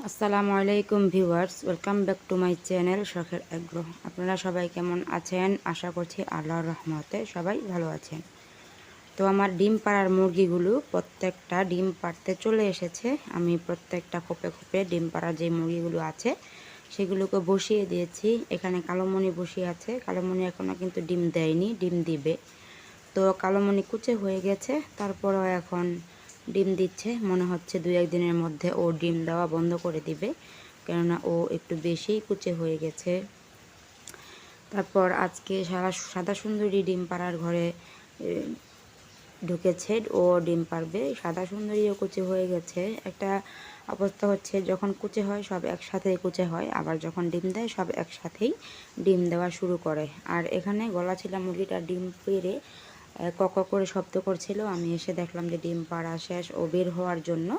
আসসালামু আলাইকুম viewers, welcome back to my channel শখের আগ্রহ। আপনারা সবাই কেমন আছেন? আশা করছি আল্লাহর রহমতে সবাই ভালো আছেন। তো আমার ডিম পাড়ার মুরগিগুলো প্রত্যেকটা ডিম পাড়তে চলে এসেছে। আমি প্রত্যেকটা খোপে খোপে ডিম পাড়ার যে মুরগিগুলো আছে সেগুলোকে বসিয়ে দিয়েছি। এখানে কালোমণি বসিয়ে আছে। কালোমণি এখনও কিন্তু ডিম দেয়নি, ডিম দিবে। তো কালোমণি কুচে হয়ে গেছে, তারপরেও এখন ডিম দিচ্ছে। মনে হচ্ছে 2-1 দিনের মধ্যে ও ডিম দেওয়া বন্ধ করে দিবে, কেননা ও একটু বেশিই কুচে হয়ে গেছে। তারপর আজকে সাদা সুন্দরী ডিম পাড়ার ঘরে ঢুকেছে, ও ডিম পারবে। সাদা সুন্দরীও কুচে হয়ে গেছে। একটা অবস্থা হচ্ছে, যখন কুচে হয় সব একসাথেই কুচে হয়, আবার যখন ডিম দেয় সব একসাথেই ডিম দেওয়া শুরু করে। আর এখানে গলাচিলা মুরগিটা ডিম পেড়ে কক করে শব্দ করছিল। আমি এসে দেখলাম যে ডিম পাড়া শেষ। ও বের হওয়ার জন্য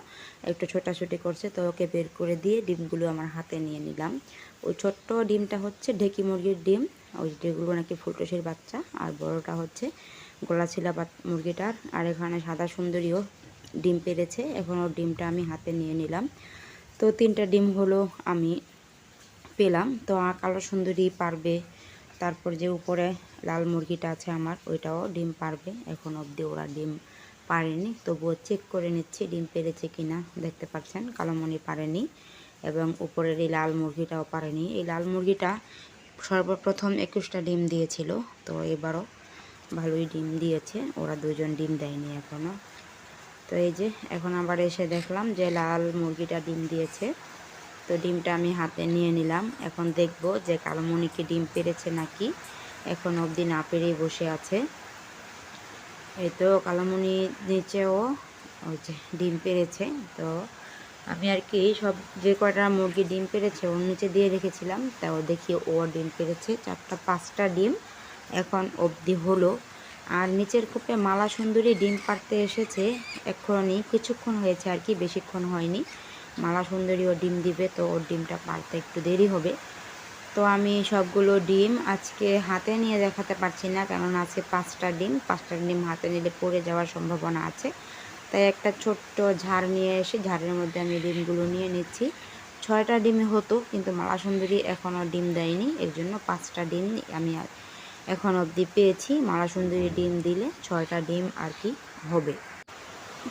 একটু ছোটাছুটি করছে, তো ওকে বের করে দিয়ে ডিমগুলো আমার হাতে নিয়ে নিলাম। ওই ছোট্ট ডিমটা হচ্ছে ঢেকি মুরগির ডিম, ওই যেগুলো নাকি ফুলটুসির বাচ্চা, আর বড়টা হচ্ছে গলাচিলা মুরগিটার। আর এখানে সাদা সুন্দরীও ডিম পেড়েছে। এখন ওর ডিমটা আমি হাতে নিয়ে নিলাম। তো 3টা ডিম হলো আমি পেলাম। তো কালো সুন্দরী পারবে। তারপর যে উপরে লাল মুরগিটা আছে আমার, ওইটাও ডিম পারবে। এখন অবধি ওরা ডিম পারেনি, তবুও চেক করে নিচ্ছি ডিম পেরেছে কিনা। দেখতে পাচ্ছেন কালোমণি পারেনি, এবং উপরের এই লাল মুরগিটাও পারেনি। এই লাল মুরগিটা সর্বপ্রথম 21টা ডিম দিয়েছিল, তো এবারও ভালোই ডিম দিয়েছে। ওরা দুজন ডিম দেয়নি এখনও। তো এই যে এখন আবার এসে দেখলাম যে লাল মুরগিটা ডিম দিয়েছে। তো ডিমটা আমি হাতে নিয়ে নিলাম। এখন দেখব যে কালোমণিকে ডিম পেরেছে নাকি। এখন অবধি না পেরেই বসে আছে। এই তো কালোমণি নিচেও ওই যে ডিম পেরেছে। তো আমি আর কি সব যে কয়টা মুরগি ডিম পেরেছে ওর নিচে দিয়ে রেখেছিলাম, তাও দেখি ও ডিম পেরেছে 4টা-5টা ডিম এখন অবধি হলো। আর নিচের কূপে মালা সুন্দরী ডিম পাড়তে এসেছে এখনই, কিছুক্ষণ হয়েছে আর কি, বেশিক্ষণ হয়নি। মালা সুন্দরীও ডিম দিবে, তো ওর ডিমটা পাড়তে একটু দেরি হবে। তো আমি সবগুলো ডিম আজকে হাতে নিয়ে দেখাতে পারছি না, কারণ আজকে 5টা ডিম হাতে নিলে পড়ে যাওয়ার সম্ভাবনা আছে। তাই একটা ছোট্ট ঝাড় নিয়ে এসে ঝাড়ের মধ্যে আমি ডিমগুলো নিয়ে নিচ্ছি। 6টা ডিমে হতো, কিন্তু মালা সুন্দরী এখনও ডিম দেয়নি, এর জন্য 5টা ডিম আমি এখন অবধি পেয়েছি। মালা সুন্দরী ডিম দিলে 6টা ডিম আর কি হবে।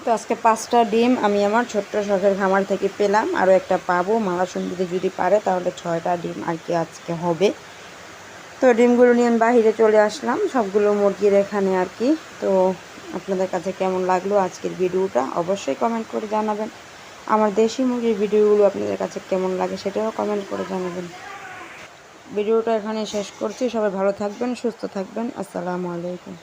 তো আজকে 5টা ডিম আমি আমার ছোট্ট শখের খামার থেকে পেলাম, আরও একটা পাবো। মালা সুন্দরী যদি পারে তাহলে 6টা ডিম আর কি আজকে হবে। তো ডিমগুলো নিয়ে আমি বাহিরে চলে আসলাম, সবগুলো মুরগির এখানে আর কি। তো আপনাদের কাছে কেমন লাগলো আজকের ভিডিওটা অবশ্যই কমেন্ট করে জানাবেন। আমার দেশি মুরগির ভিডিওগুলো আপনাদের কাছে কেমন লাগে সেটাও কমেন্ট করে জানাবেন। ভিডিওটা এখানে শেষ করছি। সবাই ভালো থাকবেন, সুস্থ থাকবেন। আসসালামু আলাইকুম।